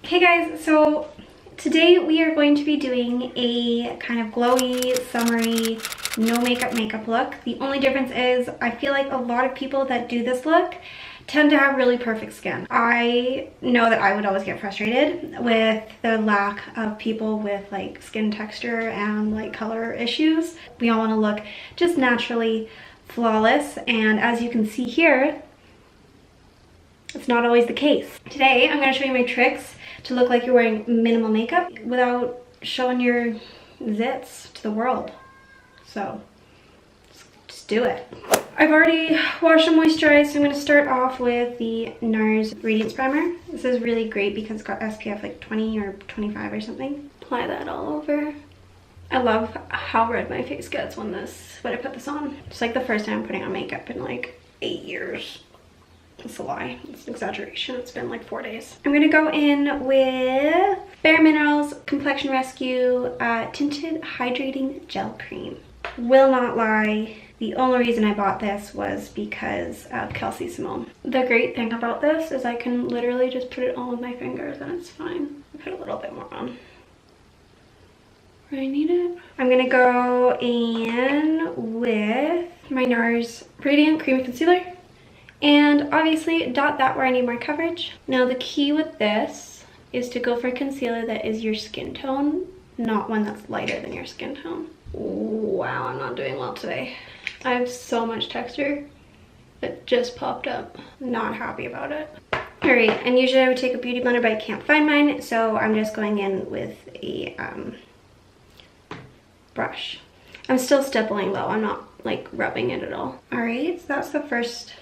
Hey guys, so today we are going to be doing a kind of glowy, summery, no makeup look. The only difference is I feel like a lot of people that do this look tend to have really perfect skin. I know that I would always get frustrated with the lack of people with like skin texture and like color issues. We all want to look just naturally flawless, and as you can see here, it's not always the case. Today I'm going to show you my tricks to look like you're wearing minimal makeup without showing your zits to the world. So just do it. I've already washed and moisturized, so I'm going to start off with the NARS Radiance Primer. This is really great because it's got SPF like 20 or 25 or something. Apply that all over. I love how red my face gets when I put this on. It's like the first time I'm putting on makeup in like 8 years. It's a lie, it's an exaggeration. It's been like 4 days. I'm gonna go in with Bare Minerals Complexion Rescue Tinted Hydrating Gel Cream. Will not lie, the only reason I bought this was because of Kelsey Simone. The great thing about this is I can literally just put it all with my fingers and it's fine. I'll put a little bit more on where I need it. I'm gonna go in with my NARS Radiant Creamy Concealer. And obviously dot that where I need more coverage. Now the key with this is to go for concealer that is your skin tone, not one that's lighter than your skin tone. Wow, I'm not doing well today. I have so much texture that just popped up. Not happy about it. Alright, and usually I would take a beauty blender, but I can't find mine, so I'm just going in with a brush. I'm still stippling though, I'm not like rubbing it at all. Alright, so that's the first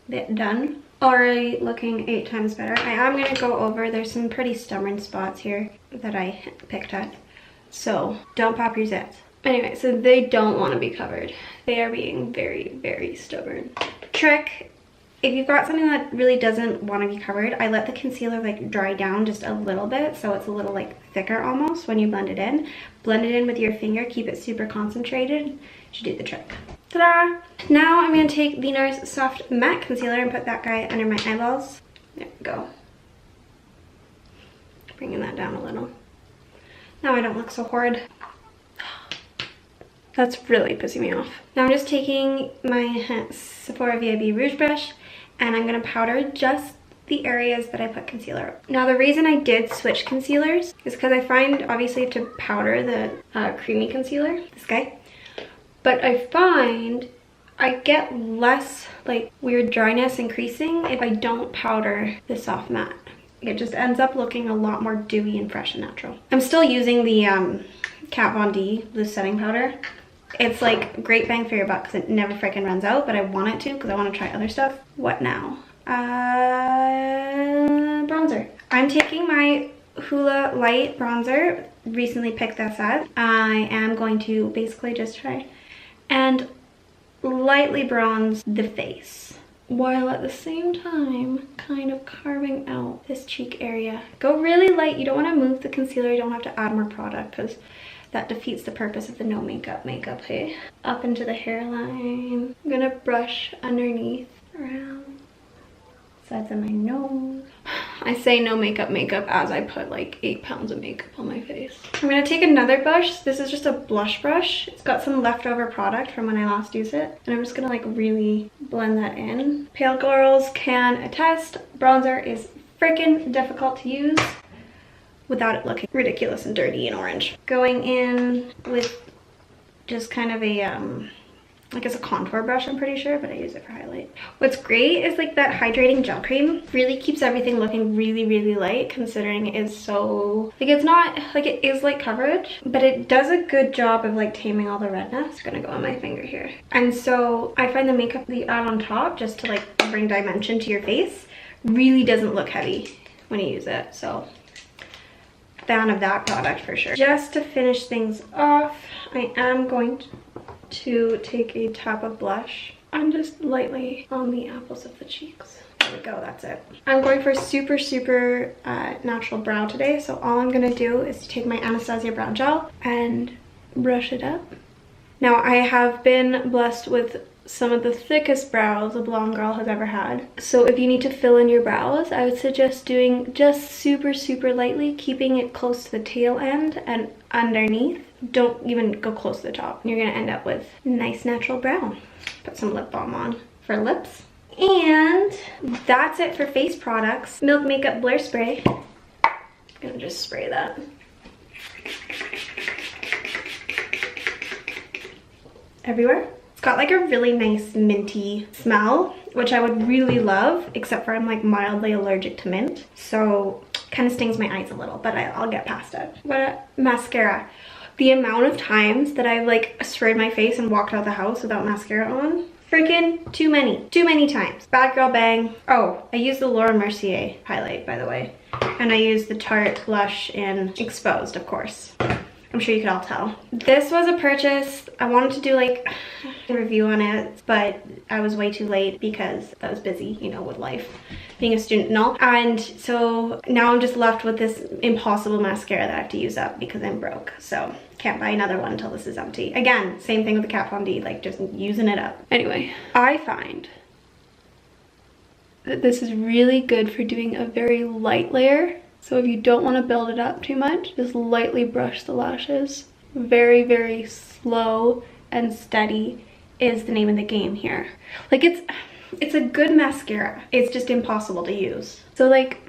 bit done. Already looking 8 times better. I am going to go over, there's some pretty stubborn spots here that I picked at, so don't pop your zits. Anyway, so they don't want to be covered. They are being very, very stubborn. Trick, if you've got something that really doesn't want to be covered, I let the concealer like dry down just a little bit, so it's a little like thicker almost when you blend it in. Blend it in with your finger, keep it super concentrated, should do the trick. Ta-da! Now I'm going to take the NARS Soft Matte Concealer and put that guy under my eyeballs. There we go. Bringing that down a little. Now I don't look so horrid. That's really pissing me off. Now I'm just taking my Sephora VIB Rouge Brush and I'm going to powder just the areas that I put concealer. Now the reason I did switch concealers is because I find obviously to powder the creamy concealer, this guy, but I find I get less like weird dryness and creasing if I don't powder the soft matte. It just ends up looking a lot more dewy and fresh and natural. I'm still using the Kat Von D, the setting powder. It's like great bang for your buck because it never freaking runs out, but I want it to because I want to try other stuff. What now? Bronzer. I'm taking my Hoola Light Bronzer. Recently picked this up. I am going to basically just try and lightly bronze the face while at the same time kind of carving out this cheek area. Go really light. You don't want to move the concealer. You don't have to add more product because that defeats the purpose of the no makeup, hey? Up into the hairline. I'm gonna brush underneath, around sides of my nose. I say no makeup as I put like 8 pounds of makeup on my face. I'm gonna take another brush. This is just a blush brush. It's got some leftover product from when I last used it. And I'm just gonna like really blend that in. Pale girls can attest, bronzer is freaking difficult to use without it looking ridiculous and dirty and orange. Going in with just kind of a, like it's a contour brush, I'm pretty sure, but I use it for highlight. What's great is like that hydrating gel cream really keeps everything looking really, really light, considering it is so, like it's not, like it is light coverage, but it does a good job of like taming all the redness. It's gonna go on my finger here. And so I find the makeup that you add on top just to like bring dimension to your face really doesn't look heavy when you use it, so fan of that product for sure. Just to finish things off, I am going to take a tap of blush and just lightly on the apples of the cheeks. There we go, that's it. I'm going for super natural brow today, so all I'm gonna do is take my Anastasia brow gel and brush it up. Now I have been blessed with some of the thickest brows a blonde girl has ever had. So if you need to fill in your brows, I would suggest doing just super, super lightly, keeping it close to the tail end and underneath. Don't even go close to the top. You're gonna end up with nice natural brow. Put some lip balm on for lips. And that's it for face products. Milk Makeup Blur Spray. I'm gonna just spray that. Everywhere. It's got like a really nice minty smell, which I would really love, except for I'm like mildly allergic to mint. So kind of stings my eyes a little, but I'll get past it. But mascara. The amount of times that I've like sprayed my face and walked out the house without mascara on, freaking too many times. Bad Girl Bang. Oh, I used the Laura Mercier highlight, by the way. And I used the Tarte Blush in Exposed, of course. I'm sure you could all tell. This was a purchase. I wanted to do like a review on it, but I was way too late because I was busy, you know, with life, being a student and all. And so now I'm just left with this impossible mascara that I have to use up because I'm broke. So can't buy another one until this is empty. Again, same thing with the Kat Von D, like just using it up. Anyway, I find that this is really good for doing a very light layer. So if you don't want to build it up too much, just lightly brush the lashes. Very, very slow and steady is the name of the game here. Like it's a good mascara. It's just impossible to use. So like,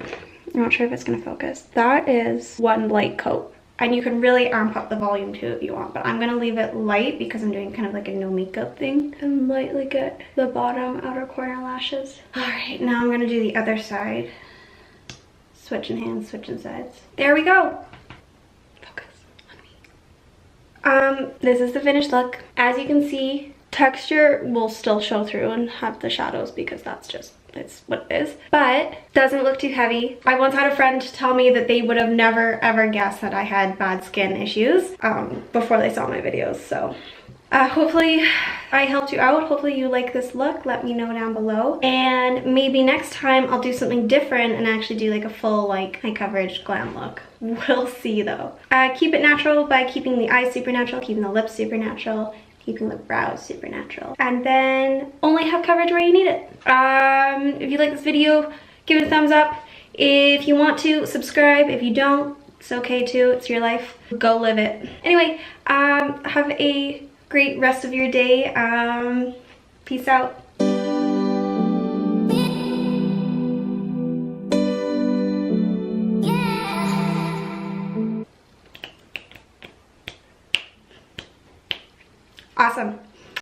I'm not sure if it's gonna focus. That is one light coat. And you can really amp up the volume too if you want, but I'm gonna leave it light because I'm doing kind of like a no makeup thing and lightly get the bottom outer corner lashes. All right, now I'm gonna do the other side. Switching hands, switching sides. There we go. Focus on me. This is the finished look. As you can see, texture will still show through and have the shadows because it's what it is. But doesn't look too heavy. I once had a friend tell me that they would have never ever guessed that I had bad skin issues before they saw my videos. So hopefully I helped you out. Hopefully you like this look. Let me know down below. And maybe next time I'll do something different and actually do like a full like high coverage glam look. We'll see though. Keep it natural by keeping the eyes super natural, keeping the lips super natural, keeping the brows super natural. And then only have coverage where you need it. If you like this video, give it a thumbs up. If you want to, subscribe. If you don't, it's okay too. It's your life. Go live it. Anyway, have a great rest of your day. Peace out.